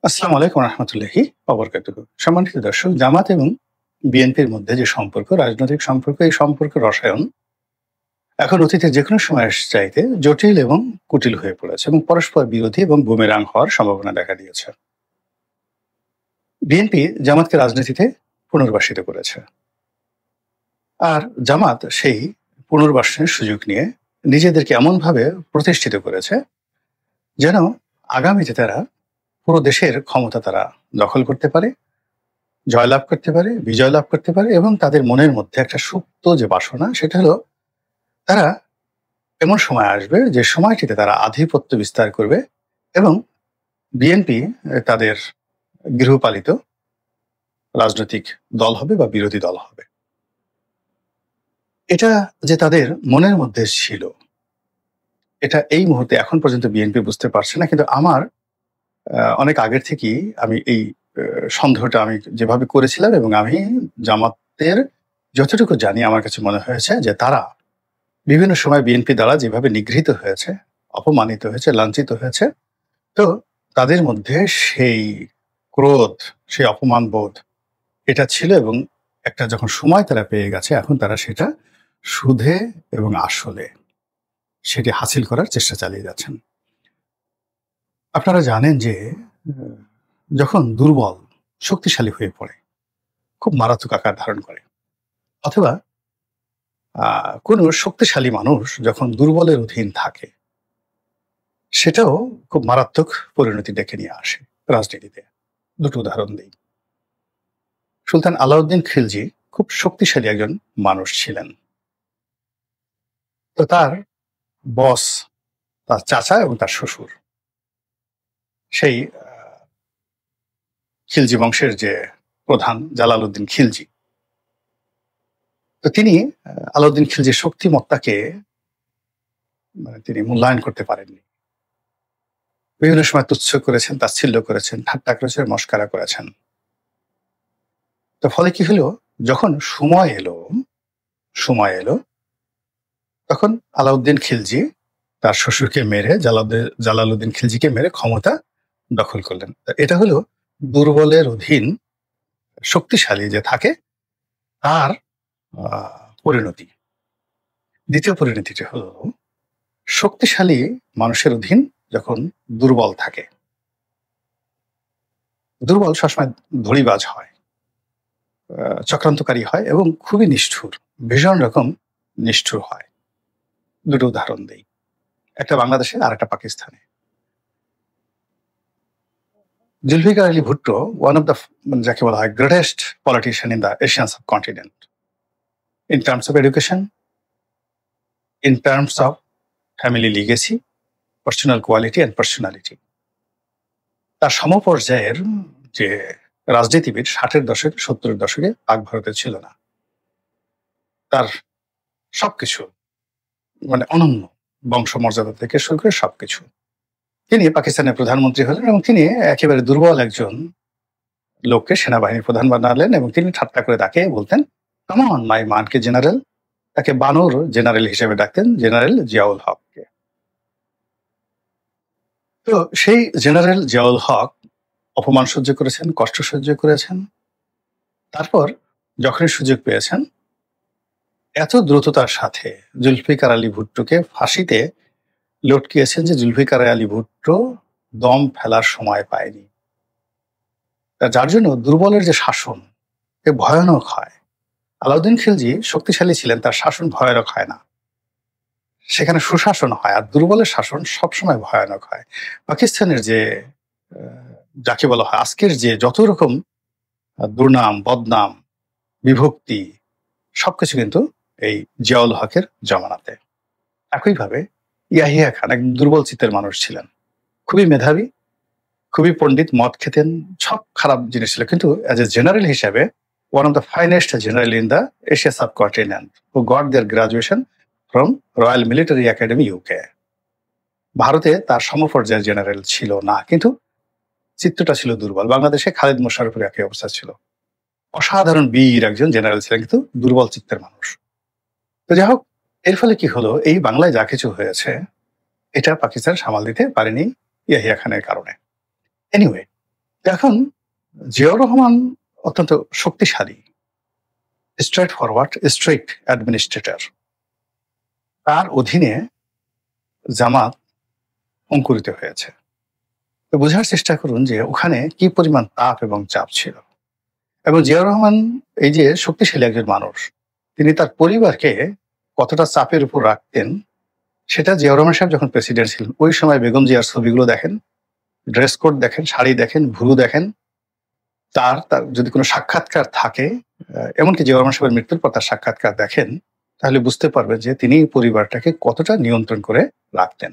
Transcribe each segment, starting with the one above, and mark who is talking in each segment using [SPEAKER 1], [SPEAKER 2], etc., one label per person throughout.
[SPEAKER 1] আসসালামু আলাইকুম রহমতুল্লাহি ওবরকাতুহু। সম্মানিত দর্শক, জামাত এবং বিএনপির মধ্যে যে সম্পর্ক, রাজনৈতিক সম্পর্ক, এই সম্পর্কের রসায়ন এখন অতীতের যেকোনো সময়ের চাইতে জটিল এবং কুটিল হয়ে পড়েছে এবং পরস্পর বিরোধী এবং বুমেরাং হওয়ার সম্ভাবনা দেখা দিয়েছে। বিএনপি জামাতকে রাজনীতিতে পুনর্বাসিত করেছে, আর জামাত সেই পুনর্বাসনের সুযোগ নিয়ে নিজেদেরকে এমনভাবে প্রতিষ্ঠিত করেছে যেন আগামীতে তারা পুরো দেশের ক্ষমতা তারা দখল করতে পারে, জয়লাভ করতে পারে, বিজয় লাভ করতে পারে, এবং তাদের মনের মধ্যে একটা সুপ্ত যে বাসনা, সেটা হলো তারা এমন সময় আসবে যে সময়টিতে তারা আধিপত্য বিস্তার করবে এবং বিএনপি তাদের গৃহপালিত রাজনৈতিক দল হবে বা বিরোধী দল হবে। এটা যে তাদের মনের মধ্যে ছিল, এটা এই মুহূর্তে এখন পর্যন্ত বিএনপি বুঝতে পারছে না, কিন্তু আমার অনেক আগের থেকেই আমি এই সন্দেহটা আমি যেভাবে করেছিলাম, এবং আমি জামাতের যতটুকু জানি আমার কাছে মনে হয়েছে যে তারা বিভিন্ন সময় বিএনপি দ্বারা যেভাবে নিগৃহীত হয়েছে, অপমানিত হয়েছে, লাঞ্ছিত হয়েছে, তো তাদের মধ্যে সেই ক্রোধ, সেই অপমান বোধ এটা ছিল, এবং একটা যখন সময় তারা পেয়ে গেছে, এখন তারা সেটা সুদে এবং আসলে সেটি হাসিল করার চেষ্টা চালিয়ে যাচ্ছেন। আপনারা জানেন যে উম, যখন দুর্বল শক্তিশালী হয়ে পড়ে, খুব মারাত্মক আকার ধারণ করে, অথবা কোনো শক্তিশালী মানুষ যখন দুর্বলের অধীন থাকে, সেটাও খুব মারাত্মক পরিণতি ডেকে নিয়ে আসে রাজনীতিতে। দুটো উদাহরণ দিই। সুলতান আলাউদ্দিন খিলজি খুব শক্তিশালী একজন মানুষ ছিলেন। তো তার বস, তার চাচা এবং তার শ্বশুর, সেই খিলজি বংশের যে প্রধান জালালউদ্দিন খিলজি, তো তিনি আলাউদ্দিন খিলজির শক্তিমত্তাকে তিনি মূল্যায়ন করতে পারেননি। বিভিন্ন সময় তুচ্ছ করেছেন, তাচ্ছিল্য করেছেন, ঠাট্টা করেছেন, মস্কারা করেছেন। তো ফলে কি হলো, যখন সময় এলো, তখন আলাউদ্দিন খিলজি তার শ্বশুরকে মেরে, জালালউদ্দিন খিলজিকে মেরে ক্ষমতা দখল করলেন। এটা হলো দুর্বলের অধীন শক্তিশালী যে থাকে তার পরিণতি। দ্বিতীয় পরিণতিটি হলো শক্তিশালী মানুষের অধীন যখন দুর্বল থাকে। দুর্বল সবসময় ধড়িবাজ হয়, চক্রান্তকারী হয় এবং খুবই নিষ্ঠুর, ভীষণ রকম নিষ্ঠুর হয়। দুটো উদাহরণ দেই, একটা বাংলাদেশে আর একটা পাকিস্তানে। Zulfikar Ali Bhutto, one of the যাকে বলা হয় greatest politician in the Asian subcontinent, in terms of education, in terms of family legacy, personal quality and personality. তার সমপর্যায়ের যে রাজনীতিবিদ 60-এর দশকে, 70-এর দশকে পাক ভারতে ছিল না। তার সবকিছু অনন্য, বংশমর্যাদা থেকে শুরু করে সবকিছু। তিনি পাকিস্তানের প্রধানমন্ত্রী হলেন এবং তিনি একেবারে দুর্বল একজন লোককে সেনাবাহিনীর প্রধান বানালেন, এবং তিনি ঠাট্টা করে তাকে বলতেন, কাম অন মাই মানকে জেনারেল। তাকে বানর জেনারেল হিসেবে ডাকতেন, জেনারেল জিয়াউল হককে। তো সেই জেনারেল জিয়াউল হক অপমান সহ্য করেছেন, কষ্ট সহ্য করেছেন। তারপর যখনই সুযোগ পেয়েছেন, এত দ্রুততার সাথে জুলফিকার আলী ভুট্টোকে ফাঁসিতে লটকিয়েছেন যে জুলফিকার আলী ভুট্টো দম ফেলার সময় পায়নি। যার জন্য দুর্বলের যে শাসন এ ভয়ানক হয়। আলাউদ্দিন খিলজি শক্তিশালী ছিলেন, তার শাসন ভয়ানক হয় না, সেখানে সুশাসন হয়, আর দুর্বলের শাসন সবসময় ভয়ানক হয়। পাকিস্তানের যে যাকে বলা হয় আজকের যে যত রকম দুর্নাম, বদনাম, বিভক্তি, সবকিছু কিন্তু এই জিয়াউল হকের জমানাতে। একইভাবে ইয়াহিয়া খান এক দুর্বল চিত্তের মানুষ ছিলেন, খুবই মেধাবী, খুবই পণ্ডিত, মদ খেতেন, সব খারাপ জিনিস ছিল, কিন্তু অ্যাজ এ জেনারেল হিসাবে one of the finest general in the Asia subcontinent who got their graduation from Royal Military Academy UK. ভারতে তার সমপর্যায়ের জেনারেল ছিল না, কিন্তু চিত্রটা ছিল দুর্বল। বাংলাদেশে খালিদ মোশাররফের একই অবস্থা ছিল, অসাধারণ বীর একজন জেনারেল ছিলেন, কিন্তু দুর্বল চিত্তের মানুষ। তো যাই হোক, এর ফলে কি হলো, এই বাংলায় যা কিছু হয়েছে এটা পাকিস্তান সামাল দিতে পারেনি ইয়াহিয়া খানের কারণে। এনিওয়ে, এখন জিয়াউর রহমান অত্যন্ত শক্তিশালী, স্ট্রেট ফরওয়ার্ড, স্ট্রিক্ট অ্যাডমিনিস্ট্রেটর। তার অধীনে জামাত অঙ্কুরিত হয়েছে। তো বোঝার চেষ্টা করুন যে ওখানে কি পরিমাণ তাপ এবং চাপ ছিল। এবং জিয়াউর রহমান এই যে শক্তিশালী একজন মানুষ, তিনি তার পরিবারকে কতটা চাপের উপর রাখতেন সেটা জিয়াউর রহমান সাহেব যখন প্রেসিডেন্ট ছিলেন ওই সময় বেগম জিয়ার ছবিগুলো দেখেন, ড্রেস কোড দেখেন, শাড়ি দেখেন, ভুরু দেখেন, তার তার যদি কোনো সাক্ষাৎকার থাকে, এমনকি জিয়াউর রহমান সাহেবের মৃত্যুর পর তার সাক্ষাৎকার দেখেন, তাহলে বুঝতে পারবেন যে তিনি পরিবারটাকে কতটা নিয়ন্ত্রণ করে রাখতেন।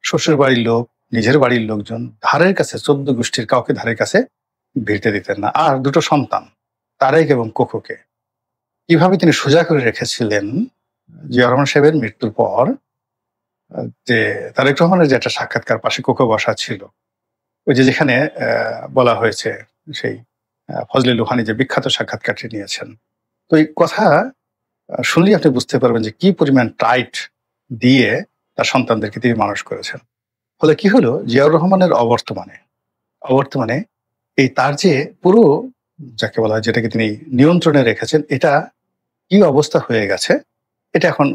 [SPEAKER 1] শ্বশুর বাড়ির লোক, নিজের বাড়ির লোকজন, ধারের কাছে 14 গোষ্ঠীর কাউকে ধারের কাছে ভিড়তে দিতেন না। আর দুটো সন্তান, তারেক এবং কোকোকে কিভাবে তিনি সোজা করে রেখেছিলেন জিয়াউর রহমান সাহেবের মৃত্যুর পর, যে তারেক রহমানের যে একটা সাক্ষাৎকার পাশে কোকো বসা ছিল, ওই যে যেখানে বলা হয়েছে সেই ফজলে লোহানী যে বিখ্যাত সাক্ষাৎকারটি নিয়েছেন, তো এই কথা শুনলেই আপনি বুঝতে পারবেন যে কি পরিমাণ টাইট দিয়ে তার সন্তানদেরকে তিনি মানুষ করেছেন। ফলে কি হলো, জিয়াউর রহমানের অবর্তমানে এই তার যে পুরো যাকে বলা হয় যেটাকে তিনি নিয়ন্ত্রণে রেখেছেন, এটা কি অবস্থা হয়ে গেছে এটা এখন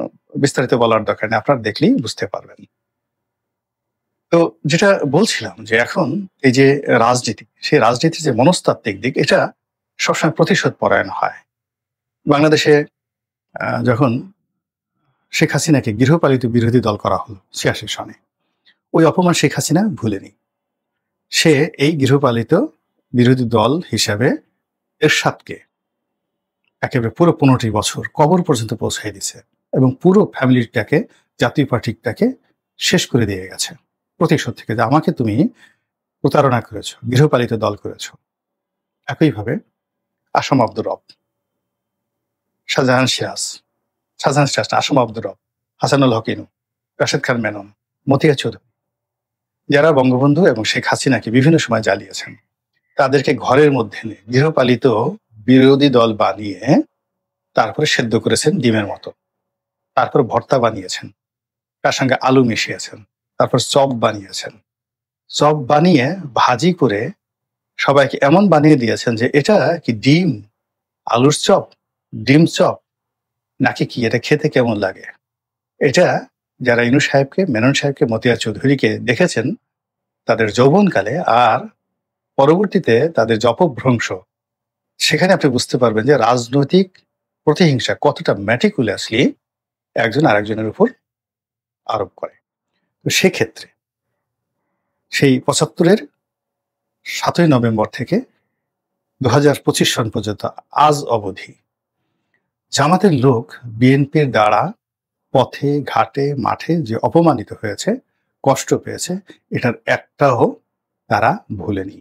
[SPEAKER 1] বিস্তারিত বলার দরকার নেই, আপনারা দেখলেই বুঝতে পারবেন। তো যেটা বলছিলাম যে এখন এই যে রাজনীতি, সেই রাজনীতির যে মনস্তাত্ত্বিক দিক, এটা সবসময় প্রতিশোধ পরায়ণ হয়। বাংলাদেশে যখন শেখ হাসিনাকে গৃহপালিত বিরোধী দল করা হলো ৮৬ সনে, ওই অপমান শেখ হাসিনা ভুলেনি। সে এই গৃহপালিত বিরোধী দল হিসাবে এরশাদকে একেবারে পুরো ১৫টি বছর কবর পর্যন্ত পৌঁছাই দিছে এবং পুরো ফ্যামিলিটাকে, জাতীয় পার্টিটাকে শেষ করে দিয়ে গেছে প্রতিশোধ থেকে, যে আমাকে তুমি প্রতারণা করেছো, গৃহপালিত দল করেছো। একইভাবে আসম আব্দুর রব, শাহজাহান সিরাজ না, আসম আব্দুর রব, হাসানুল হক ইনু, রাশেদ খান মেনন, মতিয়া চৌধুরী, যারা বঙ্গবন্ধু এবং শেখ হাসিনাকে বিভিন্ন সময় জ্বালিয়েছেন, তাদেরকে ঘরের মধ্যে এনে গৃহপালিত বিরোধী দল বানিয়ে তারপরে সেদ্ধ করেছেন ডিমের মতো, তারপর ভর্তা বানিয়েছেন, তার সঙ্গে আলু মিশিয়েছেন, তারপর চপ বানিয়েছেন, চপ বানিয়ে ভাজি করে সবাইকে এমন বানিয়ে দিয়েছেন যে এটা কি ডিম, আলুর চপ, ডিম চপ নাকি কি, এটা খেতে কেমন লাগে। এটা যারা ইনু সাহেবকে, মেনন সাহেবকে, মতিয়া চৌধুরীকে দেখেছেন তাদের যৌবনকালে আর পরবর্তীতে তাদের যে অপভ্রংশ, সেখানে আপনি বুঝতে পারবেন যে রাজনৈতিক প্রতিহিংসা কতটা ম্যাটিকুলাসলি একজন আরেকজনের উপর আরোপ করে। তো সেক্ষেত্রে সেই ৭৫-এর ৭ই নভেম্বর থেকে ২০২৫ সন পর্যন্ত আজ অবধি জামাতের লোক বিএনপির দ্বারা পথে ঘাটে মাঠে যে অপমানিত হয়েছে, কষ্ট পেয়েছে, এটার একটাও তারা ভুলেনি।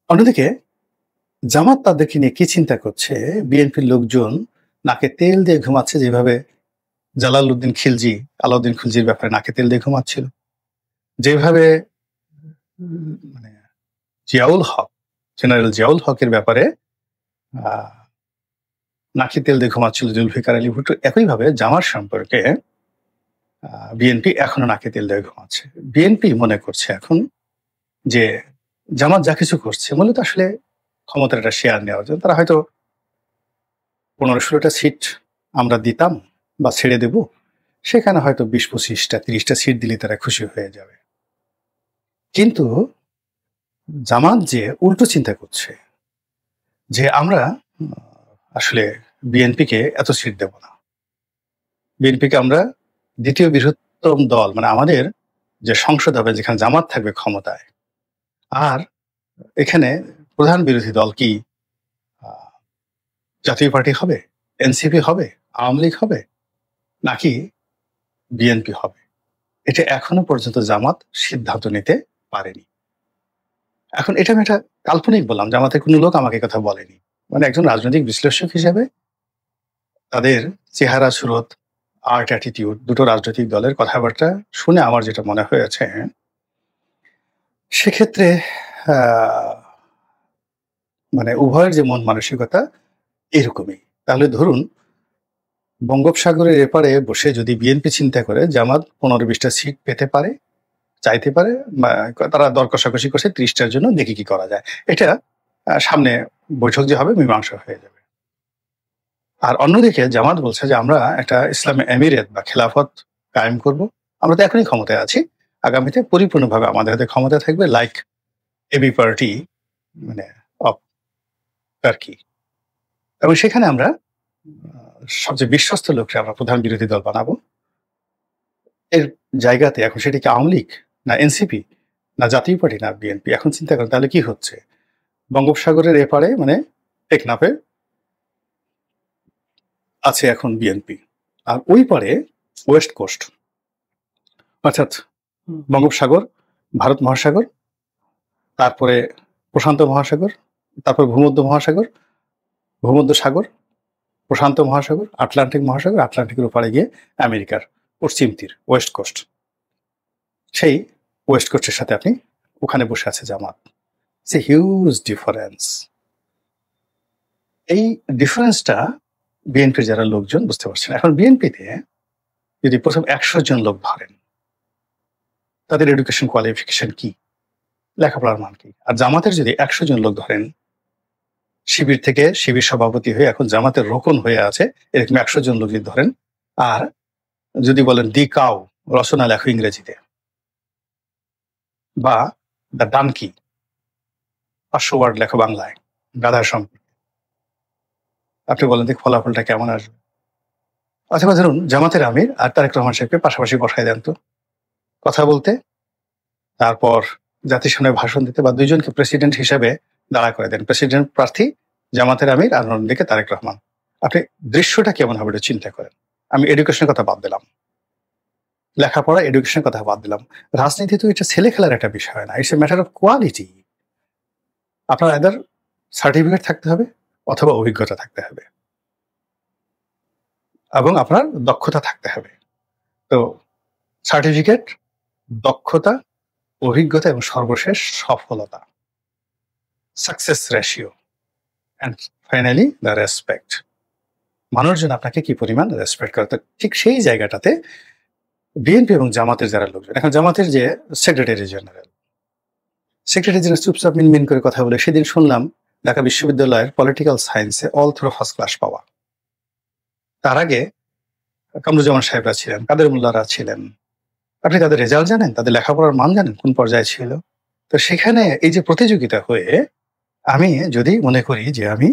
[SPEAKER 1] অন্যদিকে জামাত তাদেরকে নিয়ে কি চিন্তা করছে, বিএনপির লোকজন নাকে তেল দিয়ে ঘুমাচ্ছে, যেভাবে জালালউদ্দিন খিলজি, আলাউদ্দিন খিলজির ব্যাপারে নাকে তেল দিয়ে ঘুমাচ্ছিল, যেভাবে মানে জিয়াউল হক, জেনারেল জিয়াউল হকের ব্যাপারে নাকি তেল দিয়ে ঘুমাচ্ছিল জুলফিকার আলী ভুট্টো, একইভাবে জামার সম্পর্কে বিএনপি এখনো নাকি তেল দিয়ে ঘুমাচ্ছে। বিএনপি মনে করছে এখন যে জামাত যা কিছু করছে মূলত আসলে ক্ষমতার একটা শেয়ার নেওয়ার জন্য। তারা হয়তো ১৫-১৬টা সিট আমরা দিতাম বা ছেড়ে দেব, সেখানে হয়তো ২০-২৫টা ৩০টা সিট দিলে তারা খুশি হয়ে যাবে। কিন্তু জামাত যে উল্টো চিন্তা করছে যে আমরা আসলে বিএনপিকে এত সিট দেব না, বিএনপিকে আমরা দ্বিতীয় বৃহত্তম দল, মানে আমাদের যে সংসদ হবে যেখানে জামাত থাকবে ক্ষমতায়, আর এখানে প্রধান বিরোধী দল কি জাতীয় পার্টি হবে, এনসিপি হবে, আওয়ামী লীগ হবে নাকি বিএনপি হবে, এটা এখনো পর্যন্ত জামাত সিদ্ধান্ত নিতে পারেনি। এখন এটা আমি একটা কাল্পনিক বললাম, জামাতের কোনো লোক আমাকে কথা বলেনি, মানে একজন রাজনৈতিক বিশ্লেষক হিসেবে তাদের চেহারা সুরত, আর্ট অ্যাটিটিউড, দুটো রাজনৈতিক দলের কথাবার্তা শুনে আমার যেটা মনে হয়েছে, সেক্ষেত্রে মানে উভয়ের যে মন মানসিকতা এরকমই। তাহলে ধরুন বঙ্গোপসাগরের এপারে বসে যদি বিএনপি চিন্তা করে জামাত ১৫-২০টা সিট পেতে পারে, চাইতে পারে, তারা দর কষাকষি করছে ৩০টার জন্য, দেখি কি করা যায়। এটা সামনে বৈঠক যে হবে মীমাংসা হয়ে যাবে। আর অন্যদিকে জামাত বলছে যে আমরা একটা ইসলামী এমিরেত বা খেলাফত কায়েম করব। আমরা তো এখনই ক্ষমতায় আছি, আগামীতে পরিপূর্ণভাবে আমাদের হাতে ক্ষমতা থাকবে, লাইক এবি পার্টি মানে অফ টার্কি। এবং সেখানে আমরা সবচেয়ে বিশ্বস্ত লোককে আমরা প্রধান বিরোধী দল বানাবো। এর জায়গাতে এখন সেটি কি আওয়ামী লীগ, না এনসিপি, না জাতীয় পার্টি, না বিএনপি? এখন চিন্তা করেন তাহলে কি হচ্ছে। বঙ্গোপসাগরের এপারে মানে টেকনাফে আছে এখন বিএনপি, আর ওই পারে ওয়েস্ট কোস্ট, অর্থাৎ বঙ্গোপসাগর, ভারত মহাসাগর, তারপরে প্রশান্ত মহাসাগর, তারপর ভূমধ্য মহাসাগর, ভূমধ্য সাগর, প্রশান্ত মহাসাগর, আটলান্টিক মহাসাগর, আটলান্টিকের ওপারে গিয়ে আমেরিকার পশ্চিম তীর ওয়েস্ট কোস্ট। সেই ওয়েস্ট কোস্টের সাথে আপনি ওখানে বসে আছে জামাত। সে হিউজ ডিফারেন্স। এই ডিফারেন্সটা বিএনপির যারা লোকজন বুঝতে পারছেন। এখন বিএনপিতে যদি প্রথম ১০০ জন লোক ধরেন, তাদের এডুকেশন কোয়ালিফিকেশন কি, লেখাপড়ার মান কি? আর জামাতের যদি ১০০ জন লোক ধরেন, শিবির থেকে শিবির সভাপতি হয়ে এখন জামাতের রোকন হয়ে আছে, এরকম ১০০ জন লোক যদি ধরেন, আর যদি বলেন দি কাউ রচনা লেখো ইংরেজিতে, বা দ্য ডানকি ৫০০ ওয়ার্ড লেখো বাংলায় গাধার সম্পর্কে, আপনি বলেন দেখ ফলাফলটা কেমন আসবে? অথবা ধরুন জামাতের আমির আর তারেক রহমান সাহেবকে পাশাপাশি বসায় দেন তো কথা বলতে, তারপর জাতির সামনে ভাষণ দিতে, বা দুইজনকে প্রেসিডেন্ট হিসেবে দাঁড়া করে দেন। প্রেসিডেন্ট প্রার্থী জামাতের আমির, আর অন্যদিকে তারেক রহমান। আপনি দৃশ্যটা কেমন হবে এটা চিন্তা করেন। আমি এডুকেশনের কথা বাদ দিলাম, লেখাপড়া এডুকেশনের কথা বাদ দিলাম। রাজনীতি তো এটা ছেলে খেলার একটা বিষয় না, it's a matter of quality. আপনার এদের সার্টিফিকেট থাকতে হবে অথবা অভিজ্ঞতা থাকতে হবে, এবং আপনার দক্ষতা থাকতে হবে। তো সার্টিফিকেট, দক্ষতা, অভিজ্ঞতা এবং সর্বশেষ সফলতা, success ratio, and finally the respect. মানুষজন আপনাকে কি পরিমাণ রেসপেক্ট করে। তো ঠিক সেই জায়গাটাতে বিএনপি এবং জামাতের যারা লোকজন, এখন জামাতের যে সেক্রেটারি জেনারেল চুপচাপ মিনমিন করে কথা বলে, সেদিন শুনলাম ঢাকা বিশ্ববিদ্যালয়ের পলিটিক্যাল সায়েন্সে অল থ্রু ফার্স্ট ক্লাস পাওয়া। তার আগে কামরুজ্জামান সাহেবরা ছিলেন, কাদের মোল্লারা ছিলেন। আপনি তাদের রেজাল্ট জানেন, তাদের লেখাপড়ার মান জানেন কোন পর্যায়ে ছিল? তো সেখানে এই যে প্রতিযোগিতা হয়ে, আমি যদি মনে করি যে আমি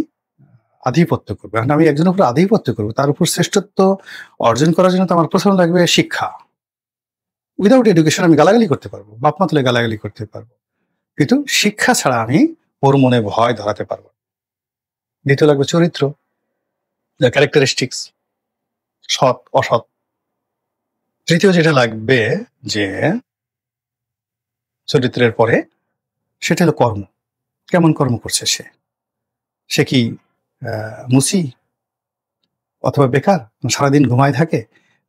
[SPEAKER 1] আধিপত্য করবো, এখন আমি একজনের উপর আধিপত্য করবো, তার উপর শ্রেষ্ঠত্ব অর্জন করার জন্য তো আমার প্রথম লাগবে শিক্ষা। উইদাউট এডুকেশন আমি গালাগালি করতে পারবো, বাপ মা তুলে গালাগালি করতে পারবো, কিন্তু শিক্ষা ছাড়া আমি ওর মনে ভয় ধরাতে পারবো। দ্বিতীয় লাগবে চরিত্র, ক্যারেক্টারিস্টিক্স, সৎ অসৎ। তৃতীয় যেটা লাগবে যে চরিত্রের পরে, সেটা হলো কর্ম। কেমন কর্ম করছে সে? সে কি মুসি অথবা বেকার, সারাদিন ঘুমায় থাকে,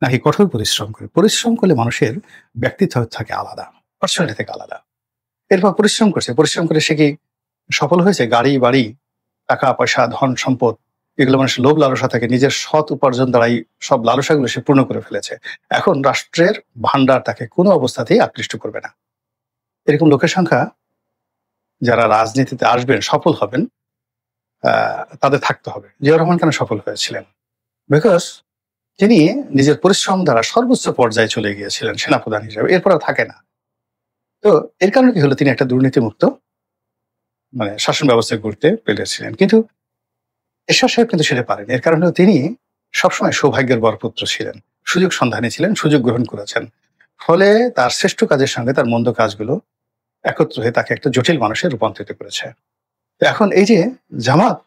[SPEAKER 1] নাকি কঠোর পরিশ্রম করে? পরিশ্রম করলে মানুষের ব্যক্তিত্ব থাকে আলাদা, পার্সোনালিটি থেকে আলাদা। এরপর পরিশ্রম করে সে কি সফল হয়েছে? গাড়ি বাড়ি, টাকা পয়সা, ধন সম্পদ, এগুলো মানুষের লোভ লালসা থাকে, নিজের সৎ উপার্জন দ্বারাই সব লালসাগুলো সে পূর্ণ করে ফেলেছে। এখন রাষ্ট্রের ভান্ডার তাকে কোনো অবস্থাতেই আকৃষ্ট করবে না। এরকম লোকের সংখ্যা যারা রাজনীতিতে আসবেন, সফল হবেন, তাদের থাকতে হবে। জিয়াউর রহমান কেন সফল হয়েছিলেন? বিকজ তিনি নিজের পরিশ্রম দ্বারা সর্বোচ্চ পর্যায়ে চলে গিয়েছিলেন সেনাপ্রধান হিসেবে, এরপর আর থাকে না। তো এর কারণে কি হলো, তিনি একটা দুর্নীতিমুক্ত মানে শাসন ব্যবস্থা করতে পেরেছিলেন। কিন্তু এরশাদ সাহেব কিন্তু সেটা পারেন। এর কারণে তিনি সবসময় সৌভাগ্যের বরপুত্র ছিলেন, সুযোগ সন্ধানী ছিলেন, সুযোগ গ্রহণ করেছেন। ফলে তার শ্রেষ্ঠ কাজের সঙ্গে তার মন্দ কাজগুলো একত্র হয়ে তাকে একটা জটিল মানুষে রূপান্তরিত করেছে। এখন এই যে জামাত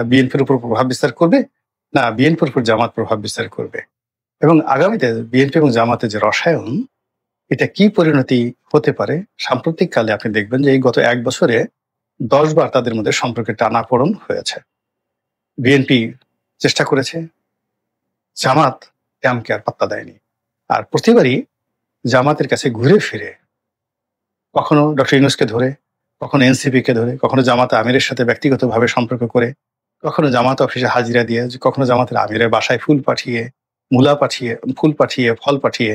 [SPEAKER 1] বিএনপির উপর প্রভাব বিস্তার করবে, না বিএনপির উপর জামাত প্রভাব বিস্তার করবে, এবং আগামীতে বিএনপি এবং জামাতের যে রসায়ন, এটা কি পরিণতি হতে পারে? সাম্প্রতিক কালে আপনি দেখবেন যে এই গত 1 বছরে 10 বার তাদের মধ্যে সম্পর্কের টানাপোড়েন হয়েছে। বিএনপি চেষ্টা করেছে, জামাত ট্যামকে আর পাত্তা দেয়নি। আর প্রতিবারই জামাতের কাছে ঘুরে ফিরে, কখনো ডক্টর ইউনূসকে ধরে, কখনো এনসিপিকে ধরে, কখনো জামাত আমিরের সাথে ব্যক্তিগতভাবে সম্পর্ক করে, কখনো জামাত অফিসে হাজিরা দিয়ে, কখনো জামাতের আমিরের বাসায় ফুল পাঠিয়ে, মূলা পাঠিয়ে, ফুল পাঠিয়ে, ফল পাঠিয়ে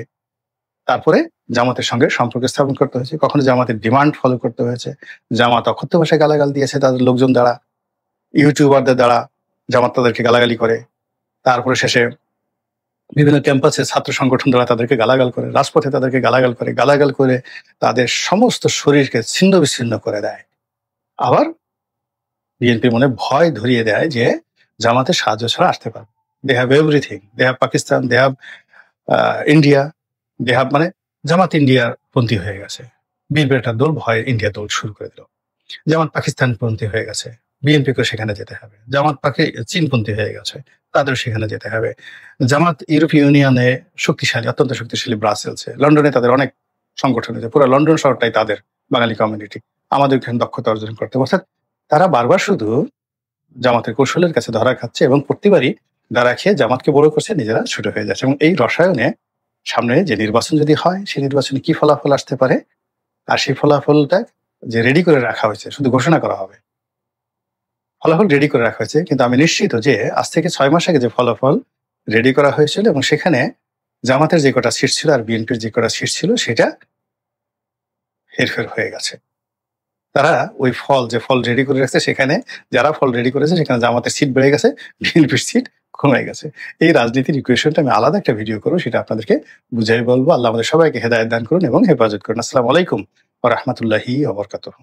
[SPEAKER 1] তারপরে জামাতের সঙ্গে সম্পর্ক স্থাপন করতে হয়েছে, কখনো জামাতের ডিমান্ড ফলো করতে হয়েছে, জামাত অকথ্য ভাষায় গালাগাল দিয়েছে তাদের লোকজন দ্বারা, ইউটিউবারদের দ্বারা জামাত তাদেরকে গালাগালি করে, তারপরে শেষে বিভিন্ন ক্যাম্পাসে ছাত্র সংগঠন দ্বারা তাদেরকে গালাগাল করে, রাজপথে তাদেরকে গালাগাল করে তাদের সমস্ত শরীরকে ছিন্ন বিচ্ছিন্ন করে দেয়। আবার বিএনপির মনে ভয় ধরিয়ে দেয় যে জামাতের সাহায্য ছাড়া আসতে পারবে। They have everything, they have Pakistan, they have India, they have, মানে জামাত ইন্ডিয়ার পন্থী হয়ে গেছে। বিএনপির একটা দল ভয় ইন্ডিয়া দল শুরু করে দিল। জামাত পাকিস্তান পন্থী হয়ে গেছে, বিএনপিকে সেখানে যেতে হবে। জামাত চীনপন্থী হয়ে গেছে, তাদের সেখানে যেতে হবে। জামাত ইউরোপীয় ইউনিয়নে শক্তিশালী, অত্যন্ত শক্তিশালী ব্রাসেলসে, লন্ডনে তাদের অনেক সংগঠন আছে, পুরো লন্ডন শহরটাই তাদের বাঙালি কমিউনিটি, আমাদের এখানে দক্ষতা অর্জন করতে। অর্থাৎ তারা বারবার শুধু জামাতের কৌশলের কাছে ধরা খাচ্ছে এবং প্রতিবারই ধরা খেয়ে জামাতকে বড় করছে, নিজেরা ছোট হয়ে যাচ্ছে। এবং এই রসায়নে সামনে যে নির্বাচন যদি হয়, সেই নির্বাচনে কি ফলাফল আসতে পারে, আর সেই ফলাফলটা যে রেডি করে রাখা হয়েছে, শুধু ঘোষণা করা হবে, ফলাফল রেডি করে রাখা হয়েছে। কিন্তু আমি নিশ্চিত যে আজ থেকে 6 মাস আগে যে ফলাফল রেডি করা হয়েছিল এবং সেখানে জামাতের যে কটা সিট ছিল আর বিএনপির যে কটা সিট ছিল সেটা হেরফের হয়ে গেছে। তারা ওই যে ফল রেডি করে রাখছে, সেখানে যারা ফল রেডি করেছে সেখানে জামাতের সিট বেড়ে গেছে, বিএনপির সিট কমে গেছে। এই রাজনীতির ইকুয়েশনটা আমি আলাদা একটা ভিডিও করবো, সেটা আপনাদেরকে বুঝাই বলবো। আল্লাহ আমাদের সবাইকে হেদায়েত দান করুন এবং হেফাজত করুন। আসসালামু আলাইকুম ওয়া রাহমাতুল্লাহি ওয়া বারাকাতুহু।